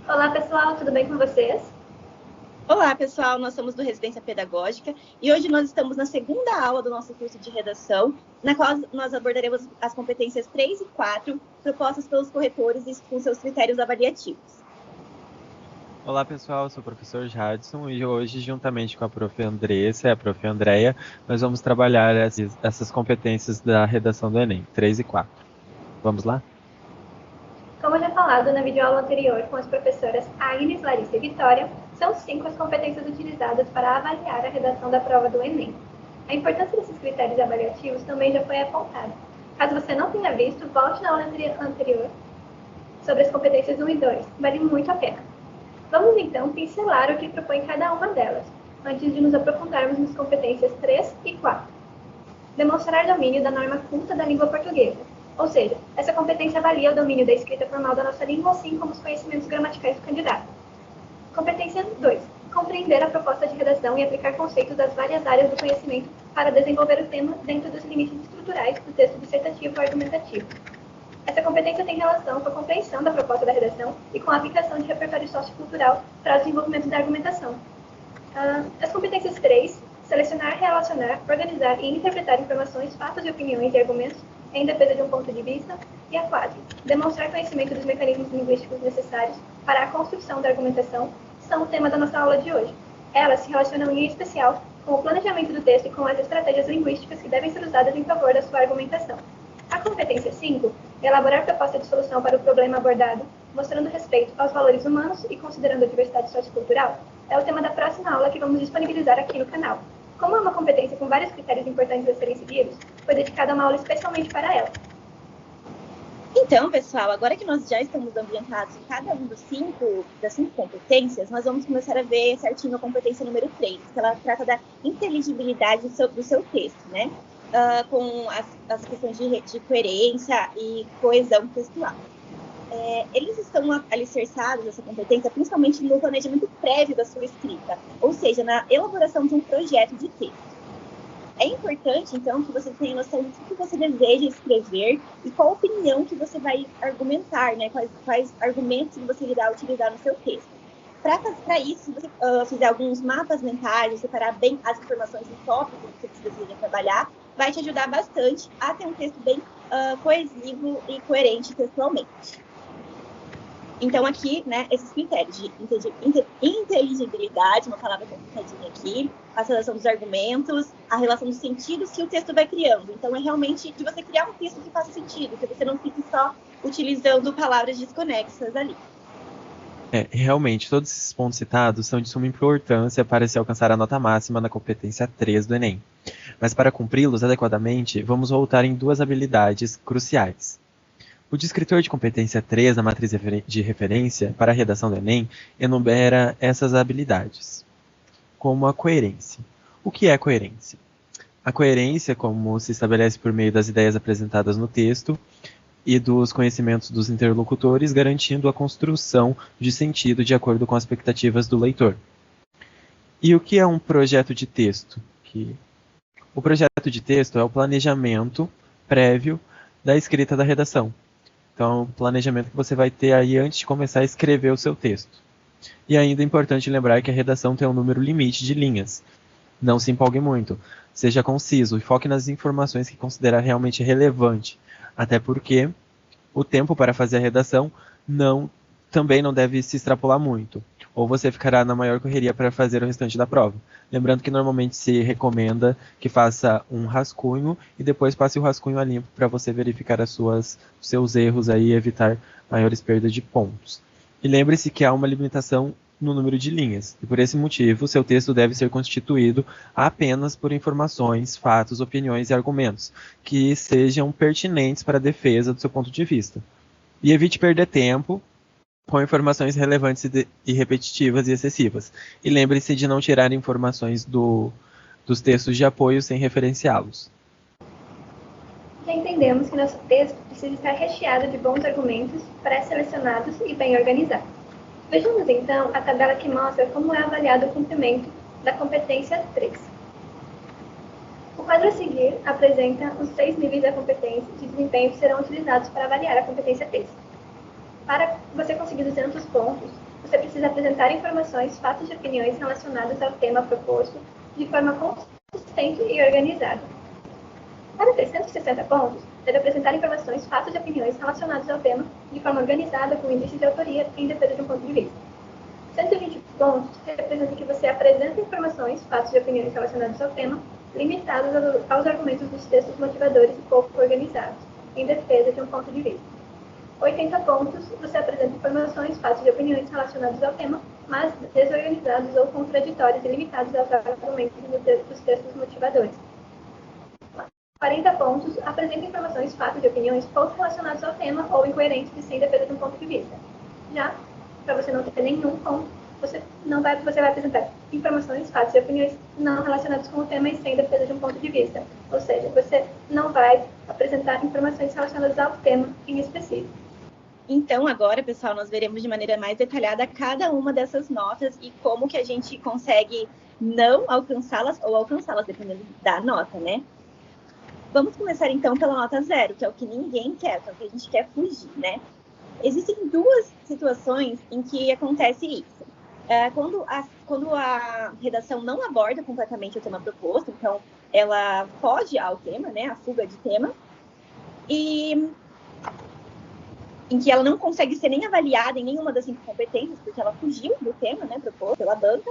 Olá, pessoal, tudo bem com vocês? Olá, pessoal, nós somos do Residência Pedagógica e hoje nós estamos na segunda aula do nosso curso de redação, na qual nós abordaremos as competências 3 e 4 propostas pelos corretores e com seus critérios avaliativos. Olá, pessoal, eu sou o professor Jadson e hoje, juntamente com a prof. Andressa e a prof. Andrea, nós vamos trabalhar essas competências da redação do Enem, 3 e 4. Vamos lá? Como já falado na videoaula anterior com as professoras Agnes, Larissa e Vitória, são 5 as competências utilizadas para avaliar a redação da prova do Enem. A importância desses critérios avaliativos também já foi apontada. Caso você não tenha visto, volte na aula anterior sobre as competências 1 e 2, vale muito a pena. Vamos então pincelar o que propõe cada uma delas, antes de nos aprofundarmos nas competências 3 e 4. Demonstrar domínio da norma culta da língua portuguesa, ou seja, essa competência avalia o domínio da escrita formal da nossa língua, assim como os conhecimentos gramaticais do candidato. Competência 2. Compreender a proposta de redação e aplicar conceitos das várias áreas do conhecimento para desenvolver o tema dentro dos limites estruturais do texto dissertativo ou argumentativo. Essa competência tem relação com a compreensão da proposta da redação e com a aplicação de repertório sociocultural para o desenvolvimento da argumentação. As competências 3, selecionar, relacionar, organizar e interpretar informações, fatos e opiniões e argumentos em defesa de um ponto de vista. E a 4, demonstrar conhecimento dos mecanismos linguísticos necessários para a construção da argumentação, são o tema da nossa aula de hoje. Elas se relacionam em especial com o planejamento do texto e com as estratégias linguísticas que devem ser usadas em favor da sua argumentação. A competência 5, elaborar proposta de solução para o problema abordado, mostrando respeito aos valores humanos e considerando a diversidade sociocultural, é o tema da próxima aula que vamos disponibilizar aqui no canal. Como é uma competência com vários critérios importantes a serem seguidos, foi dedicada uma aula especialmente para ela. Então, pessoal, agora que nós já estamos ambientados em cada um das 5 competências, nós vamos começar a ver certinho a competência número 3, que ela trata da inteligibilidade do seu texto, né? Com as questões de coerência e coesão textual. Eles estão alicerçados, essa competência, principalmente no planejamento prévio da sua escrita, ou seja, na elaboração de um projeto de texto. É importante, então, que você tenha noção do que você deseja escrever e qual opinião que você vai argumentar, né? Quais argumentos que você irá utilizar no seu texto. Para isso, se você fizer alguns mapas mentais, separar bem as informações do tópico que você deseja trabalhar, vai te ajudar bastante a ter um texto bem coesivo e coerente textualmente. Então, aqui, né, esses critérios de inteligibilidade, uma palavra complicadinha aqui, a seleção dos argumentos, a relação dos sentidos que o texto vai criando. Então, é realmente de você criar um texto que faça sentido, que você não fique só utilizando palavras desconexas ali. Realmente, todos esses pontos citados são de suma importância para se alcançar a nota máxima na competência 3 do Enem. Mas para cumpri-los adequadamente, vamos voltar em 2 habilidades cruciais. O descritor de competência 3 na matriz de referência para a redação do Enem enumera essas habilidades, como a coerência. O que é coerência? A coerência, como se estabelece por meio das ideias apresentadas no texto e dos conhecimentos dos interlocutores, garantindo a construção de sentido de acordo com as expectativas do leitor. E o que é um projeto de texto? O projeto de texto é o planejamento prévio da escrita da redação. Então, o planejamento que você vai ter aí antes de começar a escrever o seu texto. E ainda é importante lembrar que a redação tem um número limite de linhas. Não se empolgue muito. Seja conciso e foque nas informações que considera realmente relevante. Até porque o tempo para fazer a redação também não deve se extrapolar muito. Ou você ficará na maior correria para fazer o restante da prova. Lembrando que normalmente se recomenda que faça um rascunho e depois passe o rascunho a limpo para você verificar seus erros aí e evitar maiores perdas de pontos. E lembre-se que há uma limitação no número de linhas, e por esse motivo seu texto deve ser constituído apenas por informações, fatos, opiniões e argumentos que sejam pertinentes para a defesa do seu ponto de vista. E evite perder tempo com informações relevantes e repetitivas e excessivas. E lembre-se de não tirar informações dos textos de apoio sem referenciá-los. Já entendemos que nosso texto precisa estar recheado de bons argumentos, pré-selecionados e bem organizados. Vejamos então a tabela que mostra como é avaliado o cumprimento da competência 3. O quadro a seguir apresenta os 6 níveis da competência de desempenho que serão utilizados para avaliar a competência 3. Para você conseguir 200 pontos, Você precisa apresentar informações, fatos e opiniões relacionados ao tema proposto de forma consistente e organizada. Para ter 160 pontos, deve apresentar informações, fatos e opiniões relacionados ao tema de forma organizada, com índice de autoria em defesa de um ponto de vista. 120 pontos representa que você apresenta informações, fatos e opiniões relacionados ao tema, limitados aos argumentos dos textos motivadores e pouco organizados, em defesa de um ponto de vista. 80 pontos, você apresenta informações, fatos e opiniões relacionados ao tema, mas desorganizados ou contraditórios e limitados aos argumentos dos textos motivadores. 40 pontos, apresenta informações, fatos e opiniões pouco relacionados ao tema ou incoerentes e sem defesa de um ponto de vista. Já, para você não ter nenhum ponto, você vai apresentar informações, fatos e opiniões não relacionados com o tema e sem defesa de um ponto de vista. Ou seja, você não vai apresentar informações relacionadas ao tema em específico. Então, agora, pessoal, nós veremos de maneira mais detalhada cada uma dessas notas e como que a gente consegue não alcançá-las ou alcançá-las, dependendo da nota, né? Vamos começar, então, pela nota 0, que é o que ninguém quer, que é o que a gente quer fugir, né? Existem duas situações em que acontece isso. Quando a redação não aborda completamente o tema proposto, então ela foge ao tema, né? A fuga de tema, e em que ela não consegue ser nem avaliada em nenhuma das 5 competências, porque ela fugiu do tema, né, proposto pela banca.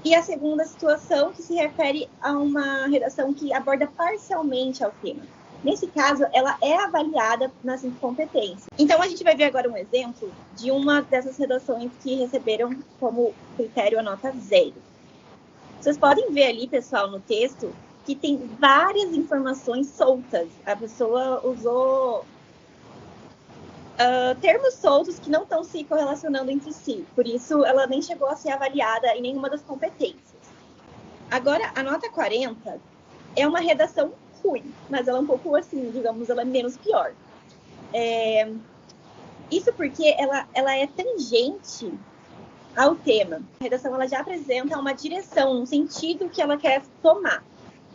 E a segunda situação que se refere a uma redação que aborda parcialmente ao tema. Nesse caso, ela é avaliada nas 5 competências. Então, a gente vai ver agora um exemplo de uma dessas redações que receberam como critério a nota 0. Vocês podem ver ali, pessoal, no texto, que tem várias informações soltas. A pessoa usou termos soltos que não estão se correlacionando entre si. Por isso, ela nem chegou a ser avaliada em nenhuma das competências. Agora, a nota 40 é uma redação ruim, mas ela é um pouco assim, digamos, ela é menos pior. Isso porque ela é tangente ao tema. A redação ela já apresenta uma direção, um sentido que ela quer tomar.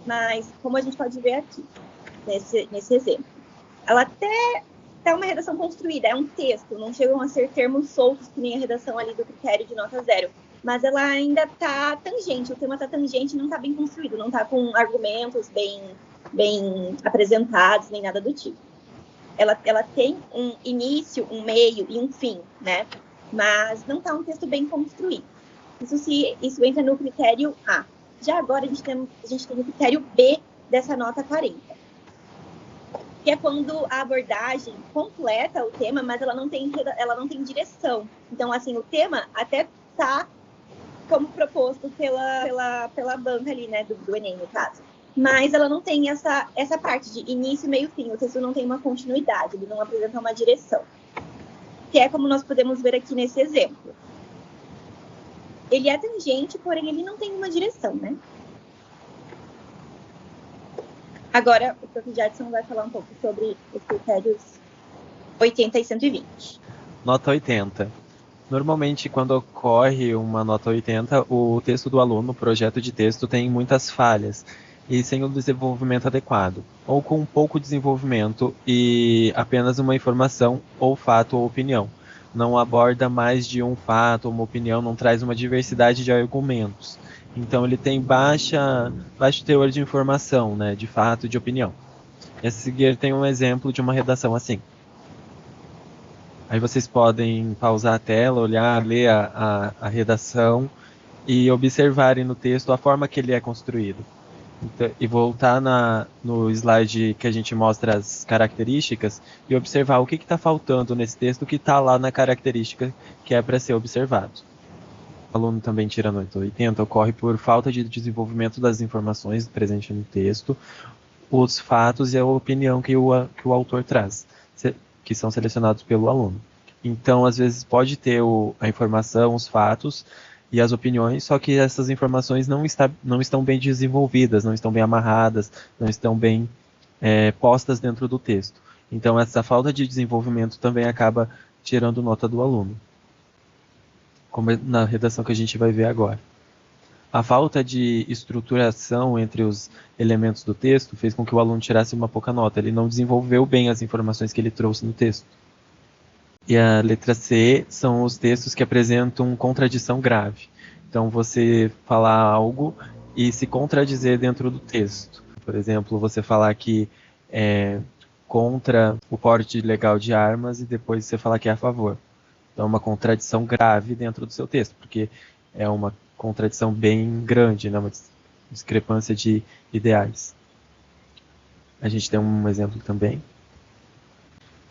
Mas, como a gente pode ver aqui, nesse exemplo, ela até é uma redação construída, é um texto, não chegam a ser termos soltos, que nem a redação ali do critério de nota 0. Mas ela ainda está tangente, o tema está tangente e não está bem construído, não está com argumentos bem apresentados, nem nada do tipo. Ela tem um início, um meio e um fim, né? Mas não está um texto bem construído. Isso entra no critério A. Já agora a gente tem o critério B dessa nota 40. Que é quando a abordagem completa o tema, mas ela não tem direção. Então, assim, o tema até está como proposto pela banca ali, né, do Enem, no caso. Mas ela não tem essa parte de início, meio, fim. O texto não tem uma continuidade, ele não apresenta uma direção. Que é como nós podemos ver aqui nesse exemplo. Ele é tangente, porém ele não tem uma direção, né? Agora, o Prof. Jadson vai falar um pouco sobre os critérios 80 e 120. Nota 80. Normalmente, quando ocorre uma nota 80, o texto do aluno, o projeto de texto, tem muitas falhas e sem o desenvolvimento adequado, ou com pouco desenvolvimento e apenas uma informação, ou fato ou opinião. Não aborda mais de um fato ou uma opinião, não traz uma diversidade de argumentos. Então, ele tem baixo teor de informação, né, de fato e de opinião. E a seguir tem um exemplo de uma redação assim. Aí vocês podem pausar a tela, olhar, ler a redação e observarem no texto a forma que ele é construído. Então, e voltar no slide que a gente mostra as características e observar o que está faltando nesse texto que está lá na característica que é para ser observado. O aluno também tira nota 80, ocorre por falta de desenvolvimento das informações presentes no texto, os fatos e a opinião que o autor traz, que são selecionados pelo aluno. Então, às vezes, pode ter a informação, os fatos e as opiniões, só que essas informações não estão bem desenvolvidas, não estão bem amarradas, não estão bem postas dentro do texto. Então, essa falta de desenvolvimento também acaba tirando nota do aluno, como na redação que a gente vai ver agora. A falta de estruturação entre os elementos do texto fez com que o aluno tirasse uma pouca nota. Ele não desenvolveu bem as informações que ele trouxe no texto. E a letra C são os textos que apresentam contradição grave. Então, você falar algo e se contradizer dentro do texto. Por exemplo, você falar que é contra o porte ilegal de armas e depois você falar que é a favor. Então, é uma contradição grave dentro do seu texto, porque é uma contradição bem grande, né? Uma discrepância de ideais. A gente tem um exemplo também.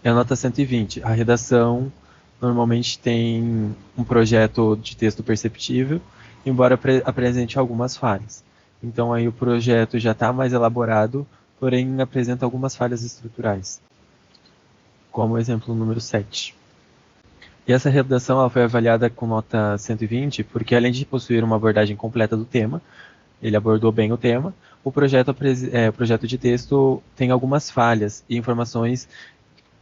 É a nota 120. A redação normalmente tem um projeto de texto perceptível, embora apresente algumas falhas. Então aí o projeto já está mais elaborado, porém apresenta algumas falhas estruturais, como o exemplo número 7. E essa redação ela foi avaliada com nota 120, porque além de possuir uma abordagem completa do tema, ele abordou bem o tema, o projeto de texto tem algumas falhas e informações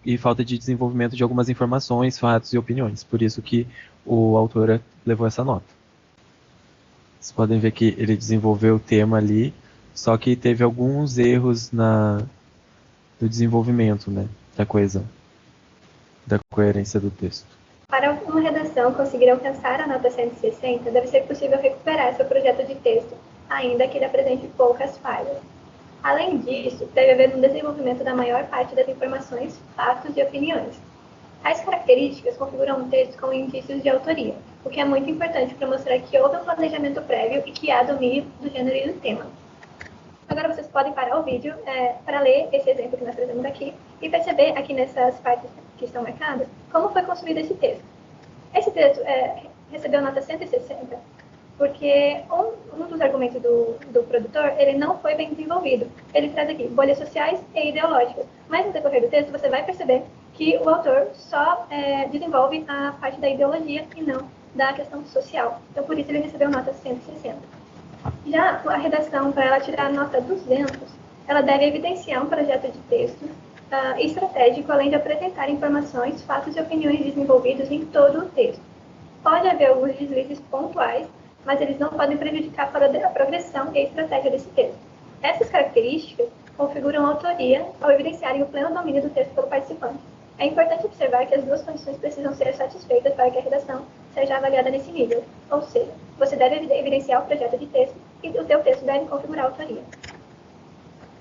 e falta de desenvolvimento de algumas informações, fatos e opiniões. Por isso que o autor levou essa nota. Vocês podem ver que ele desenvolveu o tema ali, só que teve alguns erros no desenvolvimento, né, da coesão, da coerência do texto. Para uma redação conseguir alcançar a nota 160, deve ser possível recuperar seu projeto de texto, ainda que ele apresente poucas falhas. Além disso, deve haver um desenvolvimento da maior parte das informações, fatos e opiniões. Tais características configuram um texto com indícios de autoria, o que é muito importante para mostrar que houve um planejamento prévio e que há domínio do gênero e do tema. Agora vocês podem parar o vídeo para ler esse exemplo que nós trazemos aqui e perceber aqui nessas partes que estão marcadas como foi construído esse texto. Esse texto recebeu nota 160 porque um dos argumentos do produtor, ele não foi bem desenvolvido. Ele traz aqui bolhas sociais e ideológicas, mas no decorrer do texto você vai perceber que o autor só desenvolve a parte da ideologia e não da questão social. Então, por isso ele recebeu nota 160. Já a redação, para ela tirar a nota 200, ela deve evidenciar um projeto de texto estratégico, além de apresentar informações, fatos e opiniões desenvolvidos em todo o texto. Pode haver alguns deslizes pontuais, mas eles não podem prejudicar a progressão e a estratégia desse texto. Essas características configuram a autoria ao evidenciarem o pleno domínio do texto pelo participante. É importante observar que as duas condições precisam ser satisfeitas para que a redação seja avaliada nesse nível, ou seja, você deve evidenciar o projeto de texto e o seu texto deve configurar a autoria.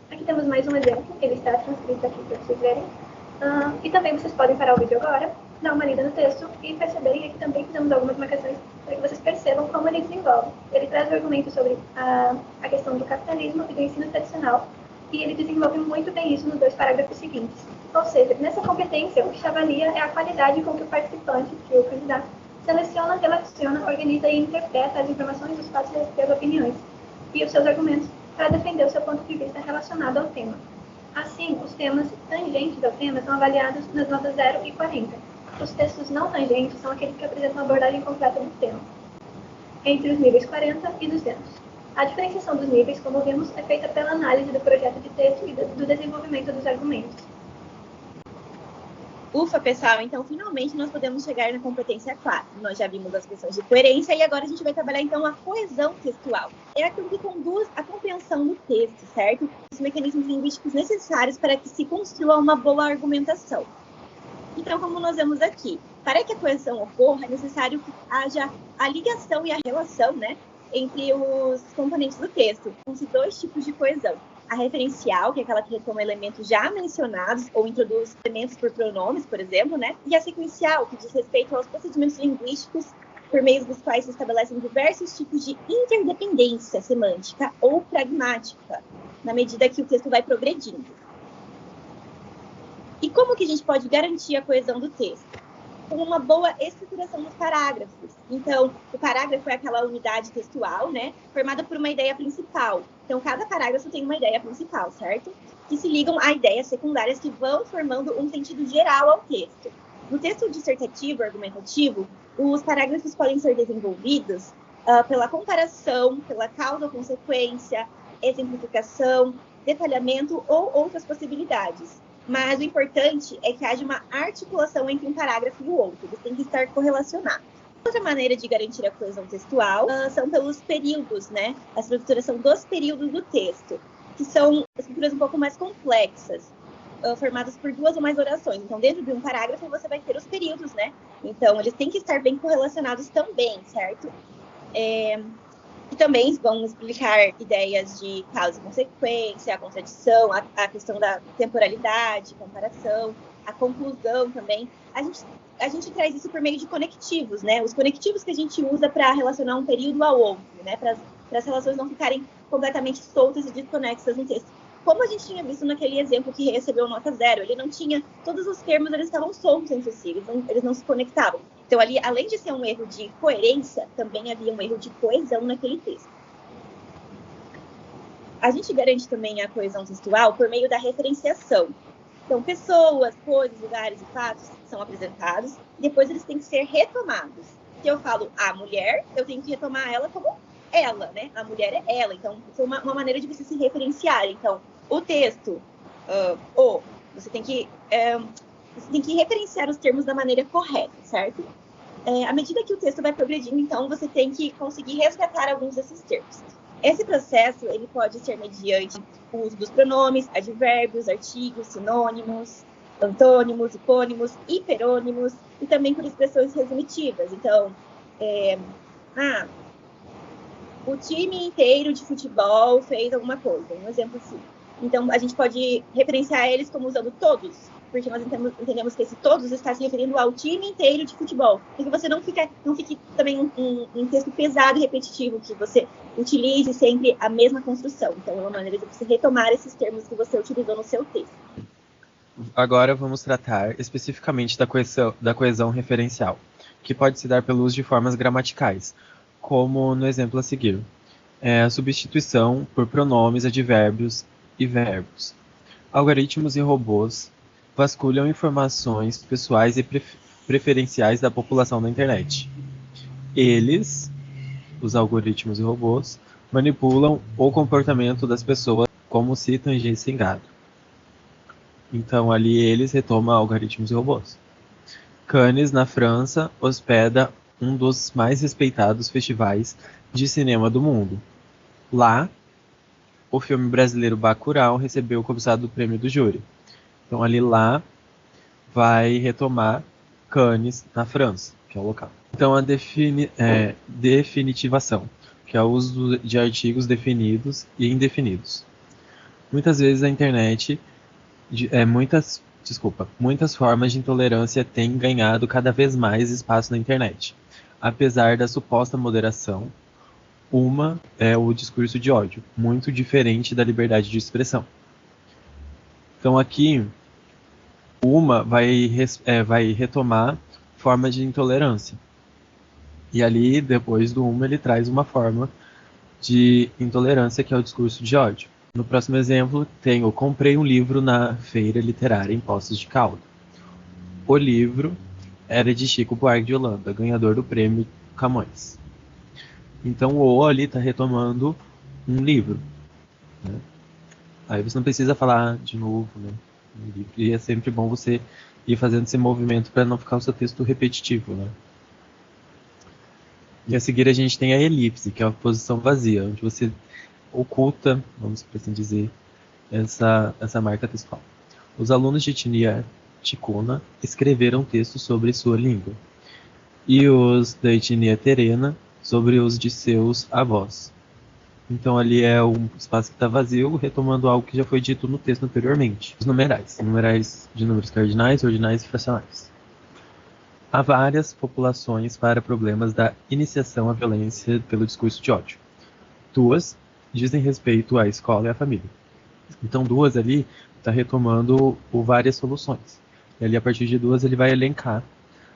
Aqui temos mais um exemplo, ele está transcrito aqui para vocês verem. E também vocês podem parar o vídeo agora, dar uma lida no texto e perceberem, aqui também fizemos algumas marcações para que vocês percebam como ele desenvolve. Ele traz o argumento sobre a questão do capitalismo e do ensino tradicional, e ele desenvolve muito bem isso nos 2 parágrafos seguintes. Ou seja, nessa competência, o que se avalia é a qualidade com que o participante, que o candidato, seleciona, relaciona, organiza e interpreta as informações, os fatos e as opiniões e os seus argumentos para defender o seu ponto de vista relacionado ao tema. Assim, os temas tangentes ao tema são avaliados nas notas 0 e 40. Os textos não tangentes são aqueles que apresentam uma abordagem completa do tema, entre os níveis 40 e 200. A diferenciação dos níveis, como vimos, é feita pela análise do projeto de texto e do desenvolvimento dos argumentos. Ufa, pessoal, então finalmente nós podemos chegar na competência 4. Nós já vimos as questões de coerência e agora a gente vai trabalhar então a coesão textual. É aquilo que conduz à compreensão do texto, certo? Os mecanismos linguísticos necessários para que se construa uma boa argumentação. Então, como nós vemos aqui, para que a coesão ocorra, é necessário que haja a ligação e a relação, né, entre os componentes do texto. São 2 tipos de coesão. A referencial, que é aquela que retoma elementos já mencionados ou introduz elementos por pronomes, por exemplo, né? E a sequencial, que diz respeito aos procedimentos linguísticos por meio dos quais se estabelecem diversos tipos de interdependência semântica ou pragmática, na medida que o texto vai progredindo. E como que a gente pode garantir a coesão do texto? Com uma boa estruturação dos parágrafos. Então, o parágrafo é aquela unidade textual, né, formada por uma ideia principal. Então, cada parágrafo tem uma ideia principal, certo? Que se ligam a ideias secundárias que vão formando um sentido geral ao texto. No texto dissertativo, argumentativo, os parágrafos podem ser desenvolvidos pela comparação, pela causa ou consequência, exemplificação, detalhamento ou outras possibilidades. Mas o importante é que haja uma articulação entre um parágrafo e o outro. Eles têm que estar correlacionados. Outra maneira de garantir a coesão textual são pelos períodos, né? A estruturação dos períodos do texto, que são estruturas um pouco mais complexas. formados por 2 ou mais orações. Então, dentro de um parágrafo, você vai ter os períodos, né? Então, eles têm que estar bem correlacionados também, certo? E também vão explicar ideias de causa e consequência, a contradição, a questão da temporalidade, comparação, a conclusão também. A gente traz isso por meio de conectivos, né? Os conectivos que a gente usa para relacionar um período ao outro, né? Para as relações não ficarem completamente soltas e desconexas no texto. Como a gente tinha visto naquele exemplo que recebeu nota 0, ele não tinha... Todos os termos, eles estavam soltos entre si, eles não se conectavam. Então, ali, além de ser um erro de coerência, também havia um erro de coesão naquele texto. A gente garante também a coesão textual por meio da referenciação. Então, pessoas, coisas, lugares e fatos são apresentados, e depois eles têm que ser retomados. Se eu falo a mulher, eu tenho que retomar ela como ela, né? A mulher é ela. Então, isso é uma maneira de você se referenciar. Então, o texto, você tem que referenciar os termos da maneira correta, certo? À medida que o texto vai progredindo, então, você tem que conseguir resgatar alguns desses termos. Esse processo, ele pode ser mediante o uso dos pronomes, advérbios, artigos, sinônimos, antônimos, hipônimos, hiperônimos, e também por expressões resumitivas. Então, o time inteiro de futebol fez alguma coisa, um exemplo assim. Então, a gente pode referenciar eles como usando todos, porque nós entendemos que esse todos está se referindo ao time inteiro de futebol. Para que você não fique também um texto pesado e repetitivo, que você utilize sempre a mesma construção. Então, é uma maneira de você retomar esses termos que você utilizou no seu texto. Agora vamos tratar especificamente da coesão referencial, que pode se dar pelo uso de formas gramaticais, como no exemplo a seguir. A substituição por pronomes, advérbios e verbos. Algoritmos e robôs vasculham informações pessoais e preferenciais da população da internet. Eles, os algoritmos e robôs, manipulam o comportamento das pessoas como se tangissem gado. Então, ali eles retomam algoritmos e robôs. Cannes, na França, hospeda um dos mais respeitados festivais de cinema do mundo. Lá, o filme brasileiro Bacurau recebeu o cobiçado prêmio do júri. Então, ali lá, vai retomar Cannes, na França, que é o local. Então, a definitivação, que é o uso de artigos definidos e indefinidos. Muitas vezes a internet, muitas formas de intolerância têm ganhado cada vez mais espaço na internet. Apesar da suposta moderação, uma é o discurso de ódio, muito diferente da liberdade de expressão. Então aqui, uma vai retomar formas de intolerância. E ali, depois do uma, ele traz uma forma de intolerância, que é o discurso de ódio. No próximo exemplo, tem o comprei um livro na feira literária em Poços de Caldas. O livro era de Chico Buarque de Holanda, ganhador do prêmio Camões. Então o ali está retomando um livro, né? Aí você não precisa falar de novo, né? E é sempre bom você ir fazendo esse movimento para não ficar o seu texto repetitivo, né? E a seguir a gente tem a elipse, que é a posição vazia, onde você oculta, vamos assim dizer, essa marca textual. Os alunos de etnia ticuna escreveram textos sobre sua língua, e os da etnia terena sobre os de seus avós. Então ali é um espaço que está vazio, retomando algo que já foi dito no texto anteriormente. Os numerais de números cardinais, ordinais e fracionais. Há várias populações para problemas da iniciação à violência pelo discurso de ódio. 2 dizem respeito à escola e à família. Então 2 ali está retomando várias soluções. E ali a partir de 2 ele vai elencar,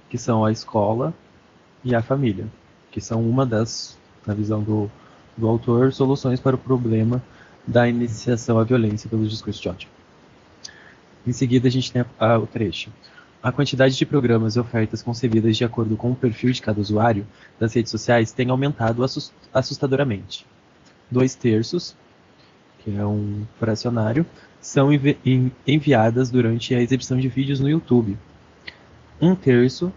que são a escola e a família, que são uma das, na visão do autor, soluções para o problema da iniciação à violência pelo discurso de ódio. Em seguida a gente tem o trecho. A quantidade de programas e ofertas concebidas de acordo com o perfil de cada usuário das redes sociais tem aumentado assustadoramente. 2/3, que é um fracionário, são enviadas durante a exibição de vídeos no YouTube. 1/3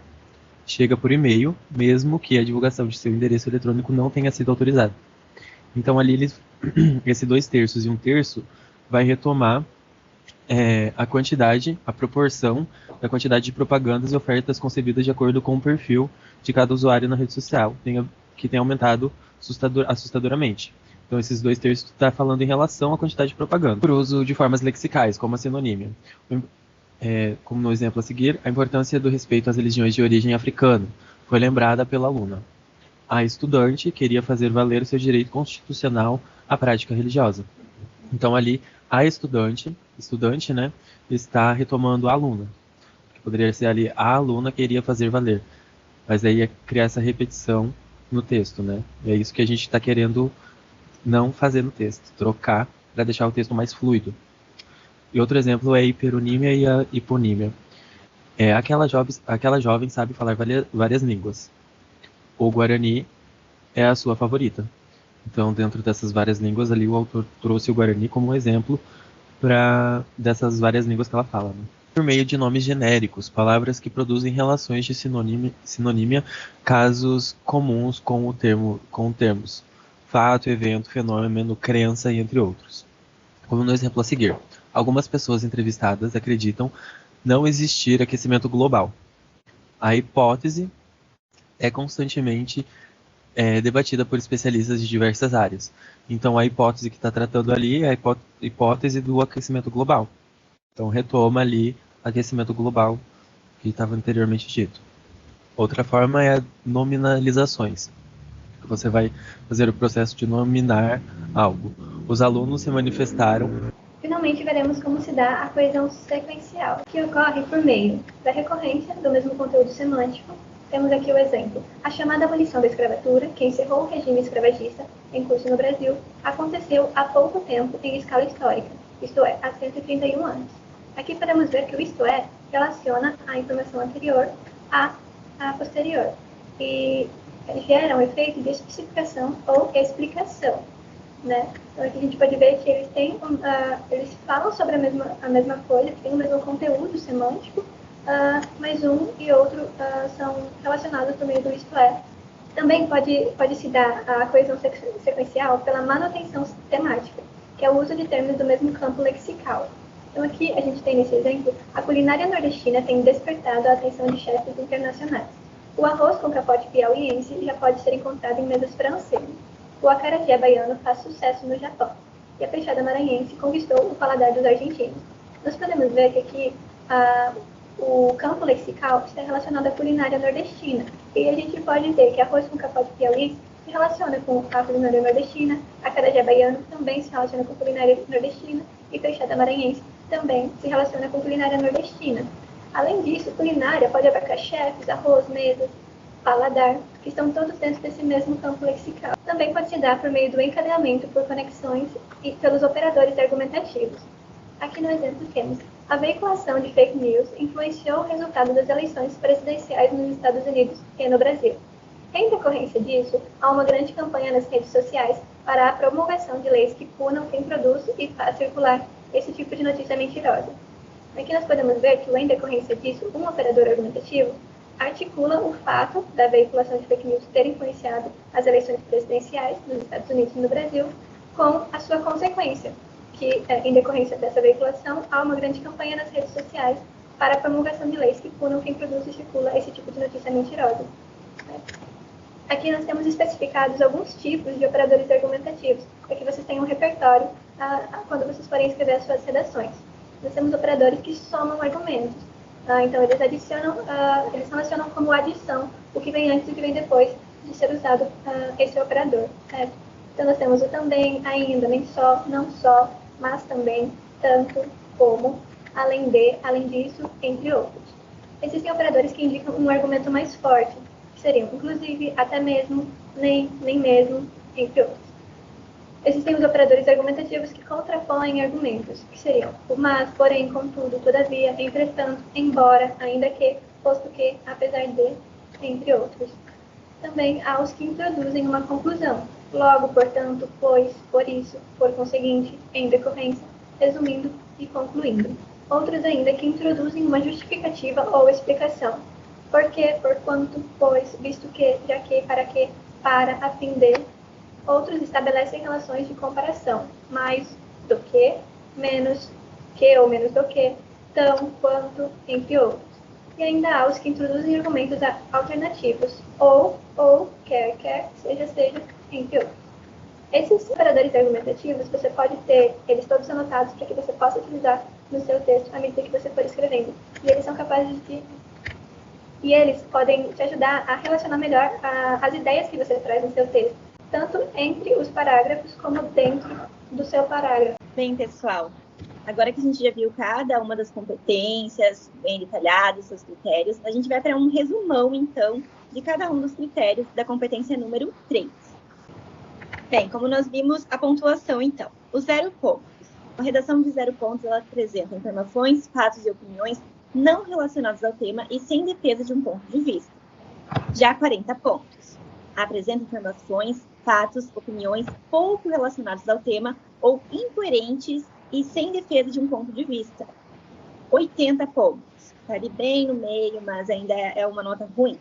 chega por e-mail, mesmo que a divulgação de seu endereço eletrônico não tenha sido autorizada. Então ali esse 2/3 e 1/3 vai retomar a proporção da quantidade de propagandas e ofertas concebidas de acordo com o perfil de cada usuário na rede social, que tem aumentado assustadoramente. Então, esses 2 terços está falando em relação à quantidade de propaganda. Por uso de formas lexicais, como a sinonímia. Como no exemplo a seguir, a importância do respeito às religiões de origem africana foi lembrada pela aluna. A estudante queria fazer valer seu direito constitucional à prática religiosa. Então, ali, a estudante, né, está retomando a aluna. Poderia ser ali, a aluna queria fazer valer. Mas aí é criar essa repetição no texto, né? E é isso que a gente está querendo não fazer no texto, trocar para deixar o texto mais fluido. E outro exemplo é a hiperonímia e a hiponímia. Aquela jovem sabe falar várias línguas. O Guarani é a sua favorita. Então, dentro dessas várias línguas ali, o autor trouxe o Guarani como um exemplo dessas várias línguas que ela fala, né? Por meio de nomes genéricos, palavras que produzem relações de sinonímia, casos comuns com termos fato, evento, fenômeno, crença e entre outros. Como no exemplo a seguir, algumas pessoas entrevistadas acreditam não existir aquecimento global. A hipótese é constantemente debatida por especialistas de diversas áreas. Então, a hipótese que está tratando ali é a hipótese do aquecimento global. Então, retoma ali aquecimento global que estava anteriormente dito. Outra forma é nominalizações. Você vai fazer o processo de nominar algo. Os alunos se manifestaram. Finalmente, veremos como se dá a coesão sequencial, que ocorre por meio da recorrência do mesmo conteúdo semântico. Temos aqui o exemplo. A chamada abolição da escravatura, que encerrou o regime escravagista em curso no Brasil, aconteceu há pouco tempo em escala histórica, isto é, há 131 anos. Aqui podemos ver que o isto é relaciona a informação anterior à posterior e gera um efeito de especificação ou explicação, né? Então aqui a gente pode ver que eles falam sobre a mesma coisa, que tem o mesmo conteúdo semântico, mas um e outro são relacionados por meio do isto é. Também pode se dar a coesão sequencial pela manutenção temática, que é o uso de termos do mesmo campo lexical. Então aqui a gente tem nesse exemplo, a culinária nordestina tem despertado a atenção de chefes internacionais. O arroz com capote piauiense já pode ser encontrado em mesas francesas. O acarajé baiano faz sucesso no Japão. E a peixada maranhense conquistou o paladar dos argentinos. Nós podemos ver que aqui o campo lexical está relacionado à culinária nordestina. E a gente pode ter que arroz com capote piauiense se relaciona com a culinária nordestina, acarajé baiano também se relaciona com a culinária nordestina e peixada maranhense também se relaciona com a culinária nordestina. Além disso, culinária pode abarcar chefes, arroz, mesas, paladar, que estão todos dentro desse mesmo campo lexical. Também pode se dar por meio do encadeamento por conexões e pelos operadores argumentativos. Aqui no exemplo temos a veiculação de fake news influenciou o resultado das eleições presidenciais nos Estados Unidos e no Brasil. Em decorrência disso, há uma grande campanha nas redes sociais para a promulgação de leis que punam quem produz e faz circular esse tipo de notícia mentirosa. Aqui nós podemos ver que, em decorrência disso, um operador argumentativo articula o fato da veiculação de fake news ter influenciado as eleições presidenciais nos Estados Unidos e no Brasil com a sua consequência, que, em decorrência dessa veiculação, há uma grande campanha nas redes sociais para a promulgação de leis que punam quem produz e circula esse tipo de notícia mentirosa. Aqui nós temos especificados alguns tipos de operadores argumentativos, para que vocês tenham um repertório quando vocês forem escrever as suas redações. Nós temos operadores que somam argumentos. Então, eles relacionam como adição o que vem antes e o que vem depois de ser usado esse operador. Certo? Então, nós temos o também, ainda, nem só, não só, mas também, tanto, como, além de, além disso, entre outros. Existem operadores que indicam um argumento mais forte, que seriam, inclusive, até mesmo, nem mesmo, entre outros. Existem os operadores argumentativos que contrapõem argumentos, que seriam o mas, porém, contudo, todavia, entretanto, embora, ainda que, posto que, apesar de, entre outros. Também há os que introduzem uma conclusão, logo, portanto, pois, por isso, por conseguinte, em decorrência, resumindo e concluindo. Outros ainda que introduzem uma justificativa ou explicação. Por que, por quanto, pois, visto que, já que, para, a fim de. Outros estabelecem relações de comparação, mais do que, menos que ou menos do que, tão, quanto, entre outros. E ainda há os que introduzem argumentos alternativos, ou, quer, seja, entre outros. Esses operadores argumentativos, você pode ter eles todos anotados para que você possa utilizar no seu texto à medida que você for escrevendo. E eles são capazes de... E eles podem te ajudar a relacionar melhor as ideias que você traz no seu texto, tanto entre os parágrafos como dentro do seu parágrafo. Bem, pessoal, agora que a gente já viu cada uma das competências bem detalhadas, seus critérios, a gente vai para um resumão, então, de cada um dos critérios da competência número 3. Bem, como nós vimos, a pontuação, então. Os 0 pontos. A redação de 0 pontos, ela apresenta informações, fatos e opiniões não relacionados ao tema e sem defesa de um ponto de vista. Já 40 pontos. Apresenta informações, fatos, opiniões pouco relacionados ao tema ou incoerentes e sem defesa de um ponto de vista. 80 pontos. Está ali bem no meio, mas ainda é uma nota ruim.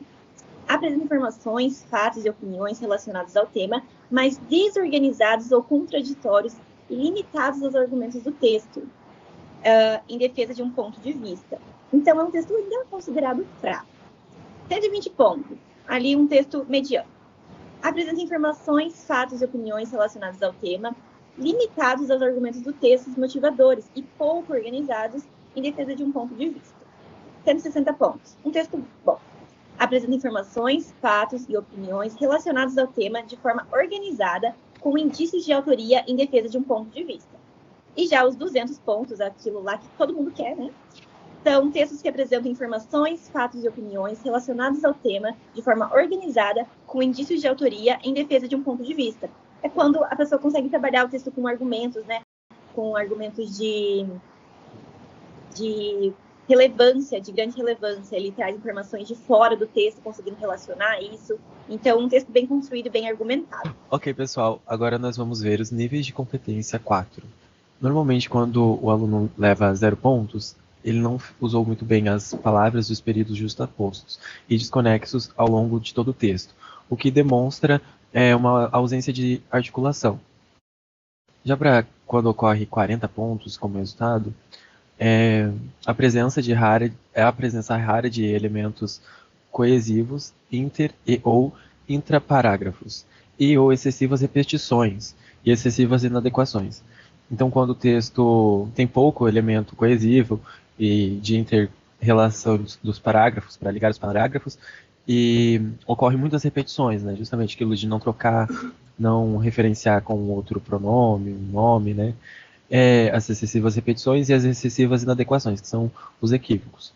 Apresenta informações, fatos e opiniões relacionados ao tema, mas desorganizados ou contraditórios e limitados aos argumentos do texto, em defesa de um ponto de vista. Então, é um texto ainda considerado fraco. 120 pontos. Ali, um texto mediano. Apresenta informações, fatos e opiniões relacionados ao tema, limitados aos argumentos do texto, motivadores e pouco organizados em defesa de um ponto de vista. 160 pontos. Um texto bom. Apresenta informações, fatos e opiniões relacionados ao tema de forma organizada, com indícios de autoria em defesa de um ponto de vista. E já os 200 pontos, aquilo lá que todo mundo quer, né? São textos que apresentam informações, fatos e opiniões relacionados ao tema de forma organizada, com indícios de autoria em defesa de um ponto de vista. É quando a pessoa consegue trabalhar o texto com argumentos, né? Com argumentos de relevância, de grande relevância. Ele traz informações de fora do texto, conseguindo relacionar isso. Então, um texto bem construído e bem argumentado. Ok, pessoal. Agora nós vamos ver os níveis de competência 4. Normalmente, quando o aluno leva 0 pontos, ele não usou muito bem as palavras dos períodos justapostos e desconexos ao longo de todo o texto, o que demonstra uma ausência de articulação. Já para quando ocorre 40 pontos como resultado, a presença rara de elementos coesivos, inter e ou intraparágrafos, e ou excessivas repetições e excessivas inadequações. Então, quando o texto tem pouco elemento coesivo e de inter-relação dos parágrafos, para ligar os parágrafos, e ocorre muitas repetições, né? Justamente aquilo de não trocar, não referenciar com outro pronome, um nome, né? As excessivas repetições e as excessivas inadequações, que são os equívocos.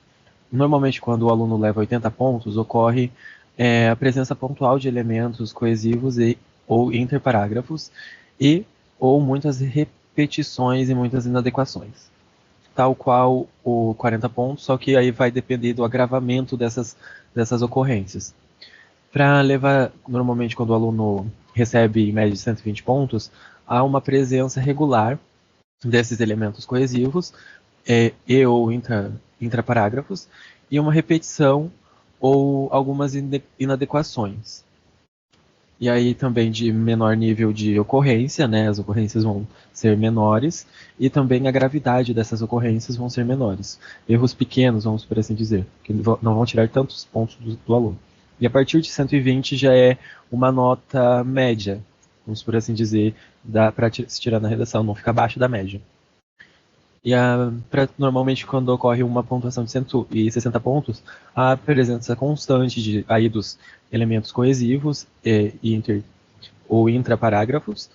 Normalmente, quando o aluno leva 80 pontos, ocorre a presença pontual de elementos coesivos ou interparágrafos e ou muitas repetições e muitas inadequações. Tal qual o 40 pontos, só que aí vai depender do agravamento dessas ocorrências. Para levar, normalmente, quando o aluno recebe em média de 120 pontos, há uma presença regular desses elementos coesivos e ou intraparágrafos e uma repetição ou algumas inadequações. E aí também de menor nível de ocorrência, né? As ocorrências vão ser menores e também a gravidade dessas ocorrências vão ser menores. Erros pequenos, vamos por assim dizer, que não vão tirar tantos pontos do aluno. E a partir de 120 já é uma nota média, vamos por assim dizer, para se tirar na redação, não fica abaixo da média. E normalmente, quando ocorre uma pontuação de 160 pontos, a presença constante aí dos elementos coesivos ou intraparágrafos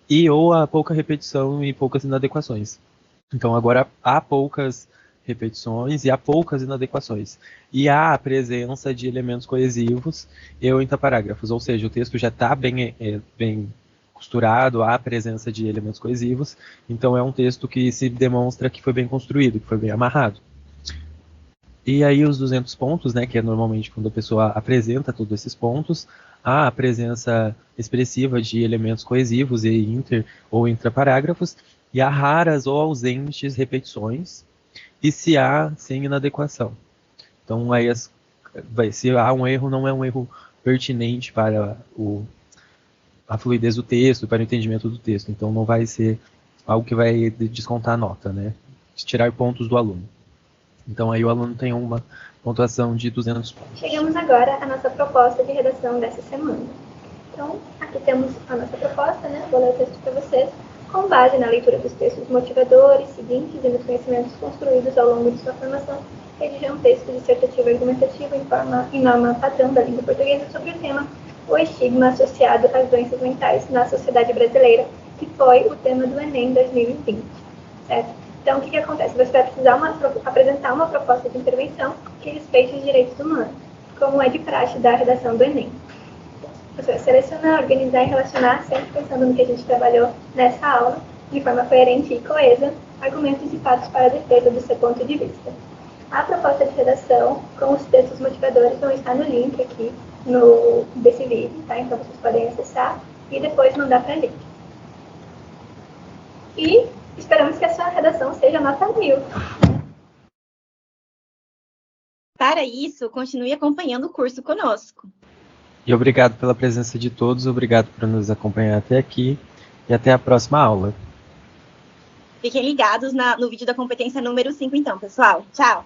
e ou a pouca repetição e poucas inadequações. Então, agora há poucas repetições e há poucas inadequações. E há a presença de elementos coesivos e ou intraparágrafos, ou seja, o texto já está bem costurado, há a presença de elementos coesivos, então é um texto que se demonstra que foi bem construído, que foi bem amarrado. E aí os 200 pontos, né, que é normalmente quando a pessoa apresenta todos esses pontos, há a presença expressiva de elementos coesivos e ou intraparágrafos, e há raras ou ausentes repetições, e se há sem inadequação. Então aí se há um erro, não é um erro pertinente para a fluidez do texto, para o entendimento do texto. Então não vai ser algo que vai descontar a nota, né? tirar pontos do aluno. Então aí o aluno tem uma pontuação de 200 pontos. Chegamos agora à nossa proposta de redação dessa semana. Então, aqui temos a nossa proposta, né? Vou ler o texto para vocês. Com base na leitura dos textos motivadores seguintes e nos conhecimentos construídos ao longo de sua formação, redigir um texto dissertativo argumentativo em norma padrão da língua portuguesa sobre o tema o estigma associado às doenças mentais na sociedade brasileira, que foi o tema do Enem 2020, certo? Então, o que acontece? Você vai precisar apresentar uma proposta de intervenção que respeite os direitos humanos, como é de praxe da redação do Enem. Você vai selecionar, organizar e relacionar, sempre pensando no que a gente trabalhou nessa aula, de forma coerente e coesa, argumentos e fatos para a defesa do seu ponto de vista. A proposta de redação com os textos motivadores vão estar no link aqui desse vídeo, tá? Então vocês podem acessar e depois mandar para a gente. E esperamos que a sua redação seja nota 1000. Para isso, continue acompanhando o curso conosco. E obrigado pela presença de todos, obrigado por nos acompanhar até aqui e até a próxima aula. Fiquem ligados no vídeo da competência número 5 então, pessoal. Tchau!